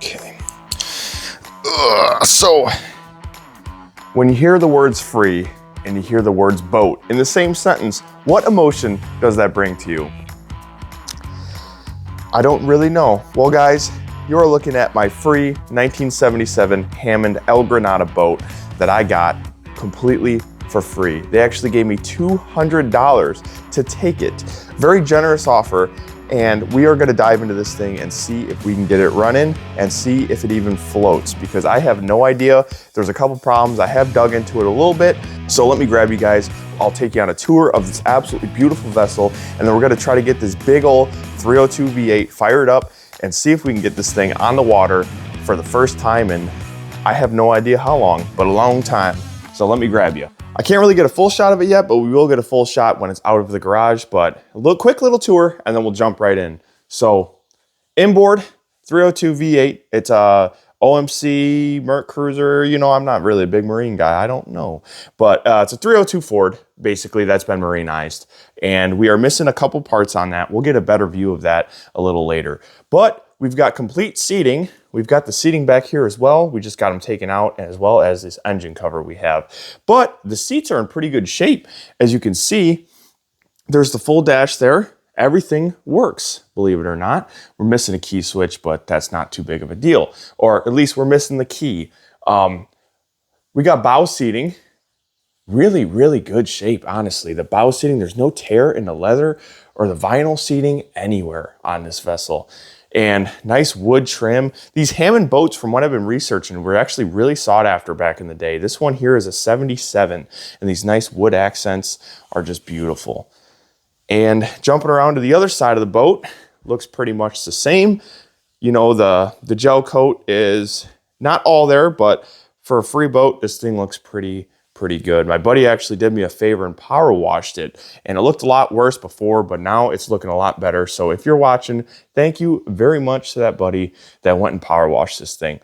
Okay. So, when you hear the words free and you hear the words boat in the same sentence, what emotion does that bring to you? I don't really know. Well, guys, you're looking at my free 1977 Hammond El Granada boat that I got completely for free. They actually gave me $200 to take it. Very generous offer. And we are gonna dive into this thing and see if we can get it running and see if it even floats, because I have no idea. There's a couple problems. I have dug into it a little bit. So let me grab you guys. I'll take you on a tour of this absolutely beautiful vessel, and then we're gonna try to get this big old 302 V8 fired up and see if we can get this thing on the water for the first time in, I have no idea how long, but a long time. So let me grab you. I can't really get a full shot of it yet, but we will get a full shot when it's out of the garage. But a quick little tour, and then we'll jump right in. So, inboard 302 V8. It's a OMC Merc Cruiser. You know, I'm not really a big marine guy. I don't know, but it's a 302 Ford. Basically, that's been marinized, and we are missing a couple parts on that. We'll get a better view of that a little later. But we've got complete seating. We've got the seating back here as well. We just got them taken out, as well as this engine cover we have. But the seats are in pretty good shape. As you can see, there's the full dash there. Everything works, believe it or not. We're missing a key switch, but that's not too big of a deal. Or at least we're missing the key. We got bow seating. Really, really good shape, honestly. The bow seating, there's no tear in the leather or the vinyl seating anywhere on this vessel. And nice wood trim. These Hammond boats, from what I've been researching, were actually really sought after back in the day. This one here is a 77, and these nice wood accents are just beautiful. And jumping around to the other side of the boat, looks pretty much the same. You know, the gel coat is not all there, but for a free boat, this thing looks pretty good. My buddy actually did me a favor and power washed it, and it looked a lot worse before, but now it's looking a lot better. So if you're watching, thank you very much to that buddy that went and power washed this thing.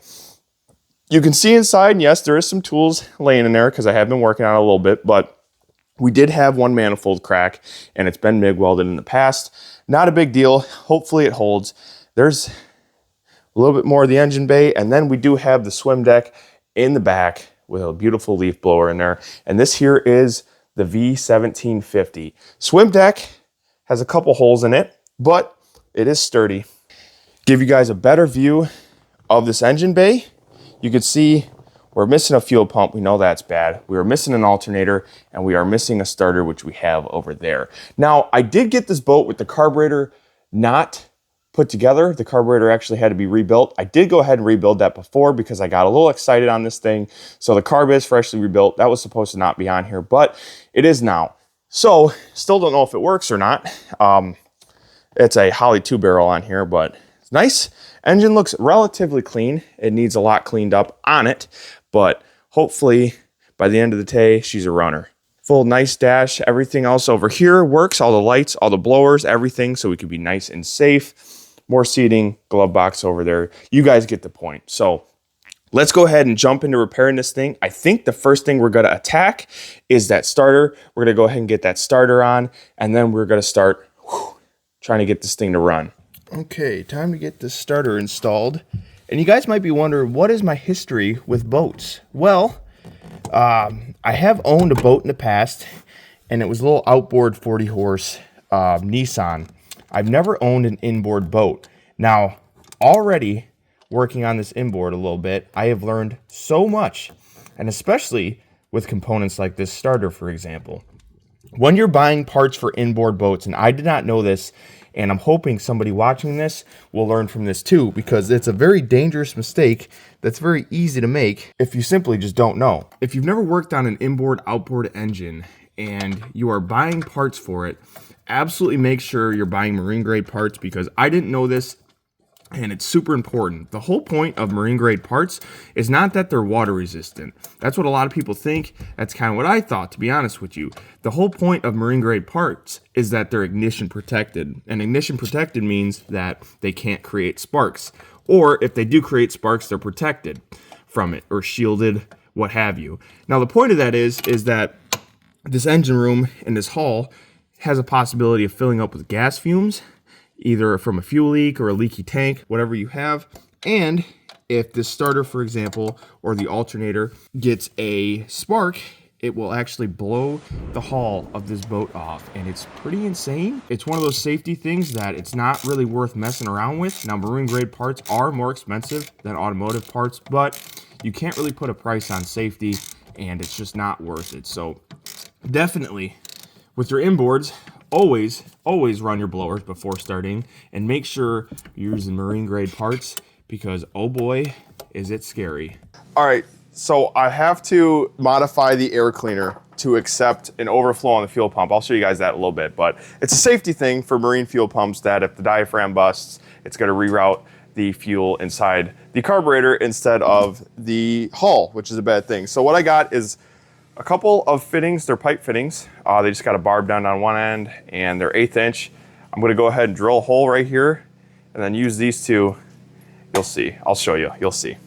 You can see inside, and yes, there is some tools laying in there because I have been working on it a little bit, but we did have one manifold crack, and it's been MIG welded in the past. Not a big deal. Hopefully it holds. There's a little bit more of the engine bay, and then we do have the swim deck in the back with a beautiful leaf blower in there. And this here is the V1750. Swim deck has a couple holes in it, but it is sturdy. Give you guys a better view of this engine bay. You can see we're missing a fuel pump. We know that's bad. We are missing an alternator, and we are missing a starter, which we have over there. Now, I did get this boat with the carburetor not put together. The carburetor actually had to be rebuilt. I did go ahead and rebuild that before because I got a little excited on this thing. So the carb is freshly rebuilt. That was supposed to not be on here, but it is now. So still don't know if it works or not. It's a Holley 2-barrel on here, but it's nice. Engine looks relatively clean. It needs a lot cleaned up on it, but hopefully by the end of the day, she's a runner. Full nice dash. Everything else over here works. All the lights, all the blowers, everything, so we can be nice and safe. More seating, glove box over there. You guys get the point. So let's go ahead and jump into repairing this thing. I think the first thing we're going to attack is that starter. We're going to go ahead and get that starter on, and then we're going to start trying to get this thing to run. Okay, time to get this starter installed. And you guys might be wondering, what is my history with boats? Well, I have owned a boat in the past, and it was a little outboard 40 horse Nissan. I've never owned an inboard boat. Now, already working on this inboard a little bit, I have learned so much, and especially with components like this starter, for example. When you're buying parts for inboard boats, and I did not know this, and I'm hoping somebody watching this will learn from this too, because it's a very dangerous mistake that's very easy to make if you simply just don't know. If you've never worked on an inboard outboard engine and you are buying parts for it, absolutely make sure you're buying marine grade parts, because I didn't know this, and it's super important. The whole point of marine grade parts is not that they're water resistant. That's what a lot of people think. That's kind of what I thought, to be honest with you. The whole point of marine grade parts is that they're ignition protected. And ignition protected means that they can't create sparks. Or if they do create sparks, they're protected from it or shielded, what have you. Now the point of that is that this engine room in this hull has a possibility of filling up with gas fumes, either from a fuel leak or a leaky tank, whatever you have. And if the starter, for example, or the alternator gets a spark, it will actually blow the hull of this boat off, and it's pretty insane. It's one of those safety things that it's not really worth messing around with. Now, marine grade parts are more expensive than automotive parts, but you can't really put a price on safety, and it's just not worth it. So definitely, with your inboards, always run your blowers before starting, and make sure you're using marine grade parts, because oh boy, is it scary. All right, so I have to modify the air cleaner to accept an overflow on the fuel pump. I'll show you guys that in a little bit, but it's a safety thing for marine fuel pumps that if the diaphragm busts, it's gonna reroute the fuel inside the carburetor instead of the hull, which is a bad thing. So what I got is a couple of fittings. They're pipe fittings. They just got a barb down on one end, and they're 1/8 inch. I'm gonna go ahead and drill a hole right here and then use these two. You'll see, I'll show you, you'll see.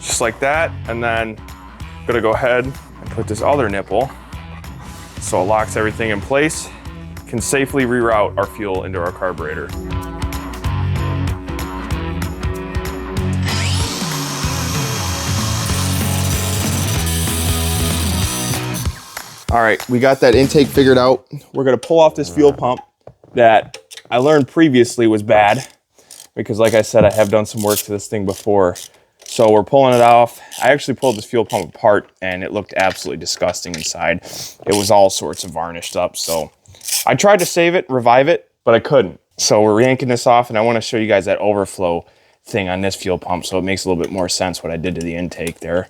Just like that, and then I'm gonna go ahead and put this other nipple so it locks everything in place, can safely reroute our fuel into our carburetor. All right, we got that intake figured out. We're gonna pull off this fuel pump that I learned previously was bad, because like I said, I have done some work to this thing before. So we're pulling it off. I actually pulled this fuel pump apart and it looked absolutely disgusting inside. It was all sorts of varnished up. So I tried to save it, revive it, but I couldn't. So we're yanking this off, and I wanna show you guys that overflow thing on this fuel pump so it makes a little bit more sense what I did to the intake there.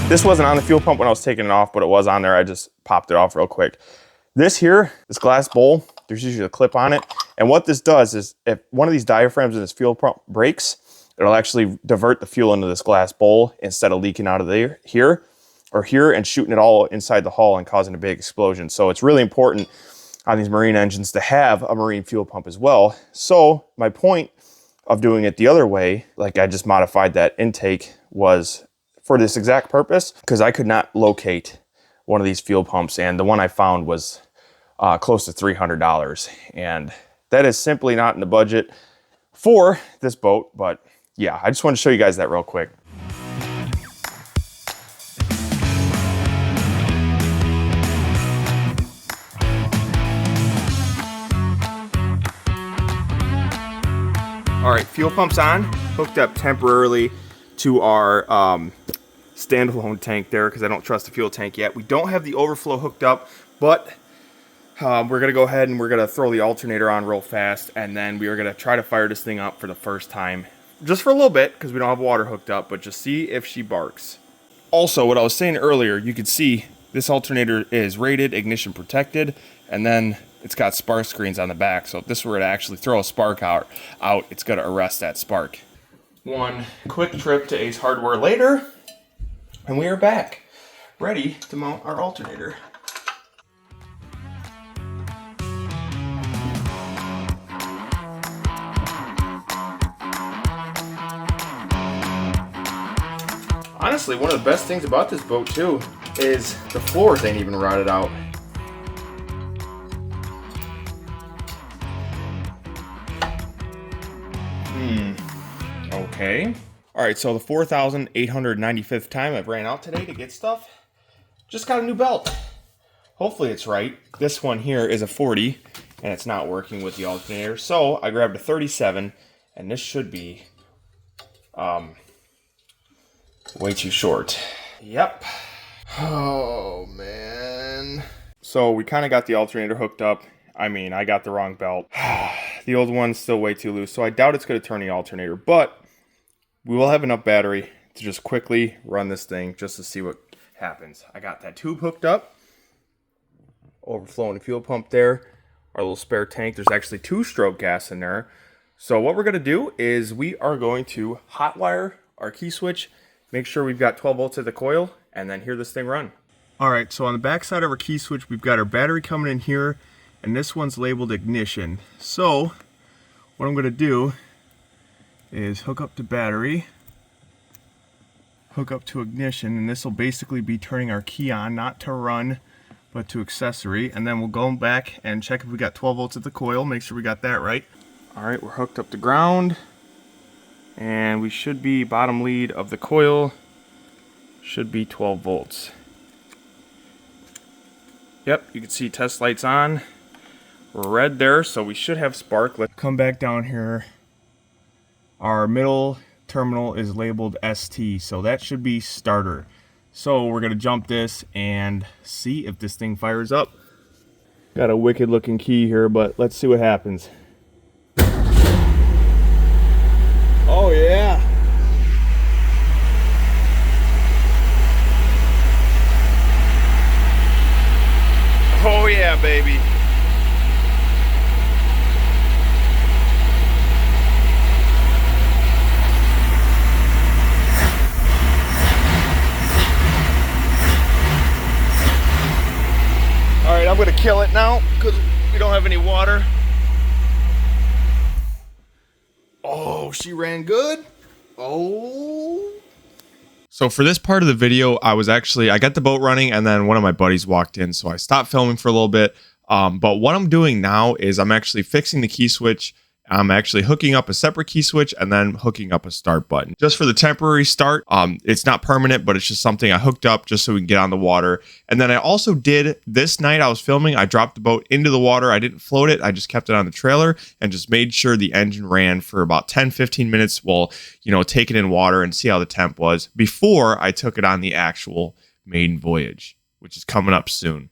This wasn't on the fuel pump when I was taking it off, but it was on there. I just popped it off real quick. This here, this glass bowl, there's usually a clip on it. And what this does is if one of these diaphragms in this fuel pump breaks, it'll actually divert the fuel into this glass bowl instead of leaking out of there, here and shooting it all inside the hull and causing a big explosion. So it's really important on these marine engines to have a marine fuel pump as well. So my point of doing it the other way, like I just modified that intake, was for this exact purpose, because I could not locate one of these fuel pumps, and the one I found was close to $300, and that is simply not in the budget for this boat. But yeah, I just want to show you guys that real quick. All right, fuel pump's on, hooked up temporarily to our standalone tank there, because I don't trust the fuel tank yet. We don't have the overflow hooked up, but we're gonna go ahead and we're gonna throw the alternator on real fast, and then we are gonna try to fire this thing up for the first time, just for a little bit, because we don't have water hooked up, but just see if she barks. Also, what I was saying earlier, you could see this alternator is rated ignition protected, and then it's got spark screens on the back, so if this were to actually throw a spark out, it's gonna arrest that spark. One quick trip to Ace Hardware later, and we are back, ready to mount our alternator. Honestly, one of the best things about this boat too is the floors ain't even rotted out. Okay. All right, so the 4,895th time I've ran out today to get stuff. Just got a new belt. Hopefully it's right. This one here is a 40, and it's not working with the alternator. So I grabbed a 37, and this should be way too short. Yep. Oh, man. So we kind of got the alternator hooked up. I mean, I got the wrong belt. The old one's still way too loose, so I doubt it's going to turn the alternator, but we will have enough battery to just quickly run this thing just to see what happens. I got that tube hooked up, overflowing the fuel pump there, our little spare tank. There's actually 2-stroke gas in there. So what we're going to do is we are going to hotwire our key switch, make sure we've got 12 volts at the coil, and then hear this thing run. All right, so on the back side of our key switch, we've got our battery coming in here, and this one's labeled ignition. So what I'm gonna do is hook up to battery, hook up to ignition, and this will basically be turning our key on, not to run, but to accessory. And then we'll go back and check if we got 12 volts at the coil, make sure we got that right. All right, we're hooked up to ground, and we should be bottom lead of the coil, should be 12 volts. Yep, you can see test lights on. We're red there, so we should have spark. Let's come back down here. Our middle terminal is labeled ST, so that should be starter. So we're gonna jump this and see if this thing fires up. Got a wicked looking key here, but let's see what happens. Oh yeah. Oh yeah, baby. All right, I'm gonna kill it now because we don't have any water. Oh, she ran good. Oh. So for this part of the video, I got the boat running, and then one of my buddies walked in, so I stopped filming for a little bit. But what I'm doing now is I'm actually fixing the key switch. I'm actually hooking up a separate key switch and then hooking up a start button. Just for the temporary start, it's not permanent, but it's just something I hooked up just so we can get on the water. And then I also did, this night I was filming, I dropped the boat into the water. I didn't float it. I just kept it on the trailer and just made sure the engine ran for about 10-15 minutes while, take it in water and see how the temp was before I took it on the actual maiden voyage, which is coming up soon.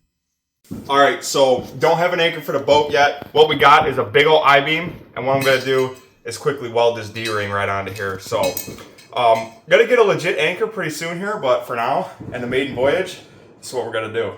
All right, so don't have an anchor for the boat yet. What we got is a big old I-beam, and what I'm gonna do is quickly weld this D-ring right onto here. So, gonna get a legit anchor pretty soon here, but for now, and the maiden voyage, this is what we're gonna do.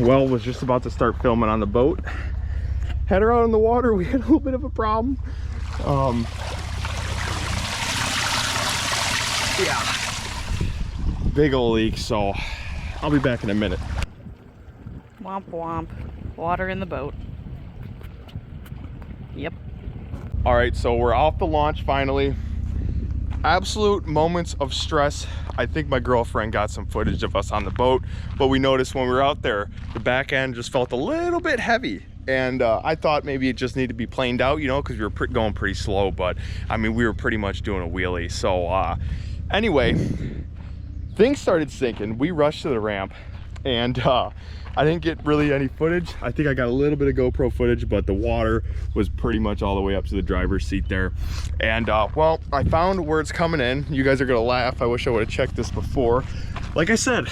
Well, was just about to start filming on the boat. Had her out in the water, we had a little bit of a problem. Yeah, big old leak, so I'll be back in a minute. Womp womp, water in the boat. Yep. All right, so we're off the launch finally. Absolute moments of stress. I think my girlfriend got some footage of us on the boat, but we noticed when we were out there, the back end just felt a little bit heavy. And I thought maybe it just needed to be planed out, because we were going pretty slow, but I mean, we were pretty much doing a wheelie. So anyway, things started sinking. We rushed to the ramp, and I didn't get really any footage. I think I got a little bit of GoPro footage, but the water was pretty much all the way up to the driver's seat there. And well, I found where it's coming in. You guys are gonna laugh. I wish I would have checked this before. Like I said,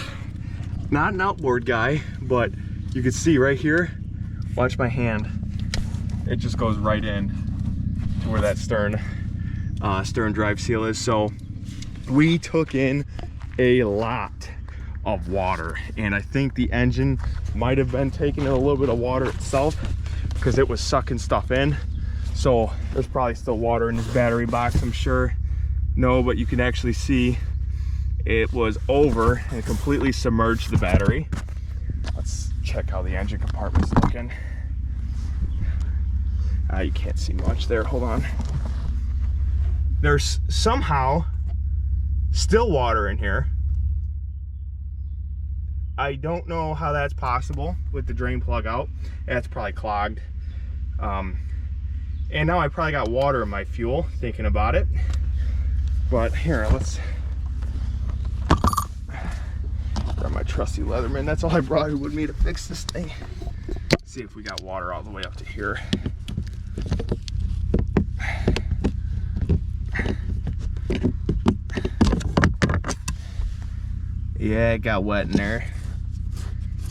not an outboard guy, but you can see right here, watch my hand. it just goes right in to where that stern drive seal is. So we took in a lot of water, and I think the engine might have been taking in a little bit of water itself because it was sucking stuff in. So there's probably still water in this battery box, I'm sure. No, but you can actually see it was over and completely submerged the battery. Let's check how the engine compartment's looking. You can't see much there, hold on. There's somehow still water in here. I don't know how that's possible with the drain plug out. That's probably clogged. And now I probably got water in my fuel, thinking about it. But here, let's grab my trusty Leatherman. That's all I brought with me to fix this thing. Let's see if we got water all the way up to here. Yeah, it got wet in there.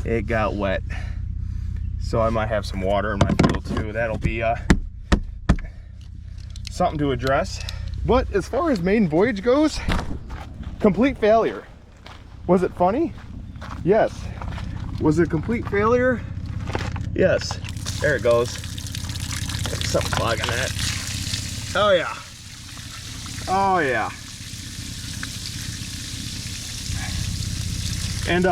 It got wet. So I might have some water in my fuel too. That'll be something to address. But as far as maiden voyage goes, complete failure. Was it funny? Yes. Was it a complete failure? Yes. There it goes. Something clogging that. Oh yeah. Oh yeah. And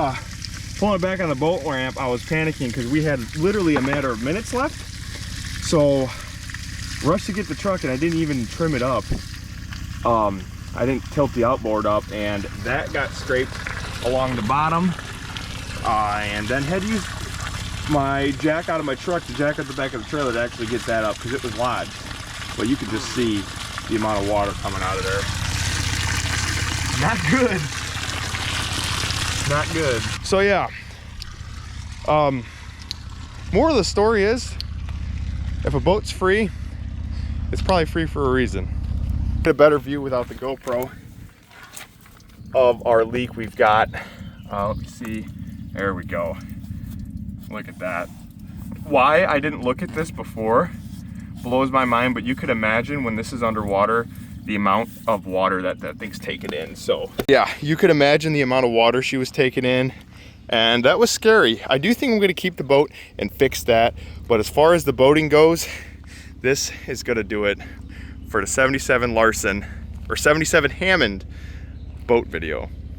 pulling it back on the boat ramp, I was panicking because we had literally a matter of minutes left. So rushed to get the truck, and I didn't even trim it up. I didn't tilt the outboard up, and that got scraped along the bottom. And then had to use my jack out of my truck to jack up the back of the trailer to actually get that up because it was lodged. But you could just see the amount of water coming out of there. Not good. Not good. So yeah, more of the story is, if a boat's free, it's probably free for a reason. Get a better view without the GoPro of our leak we've got. Let me see. There we go. Look at that. Why I didn't look at this before blows my mind, but you could imagine when this is underwater, the amount of water that thing's taking in. So yeah, you could imagine the amount of water she was taking in, and that was scary. I do think I'm going to keep the boat and fix that, but as far as the boating goes, this is going to do it for the 77 Larson or 77 Hammond boat video.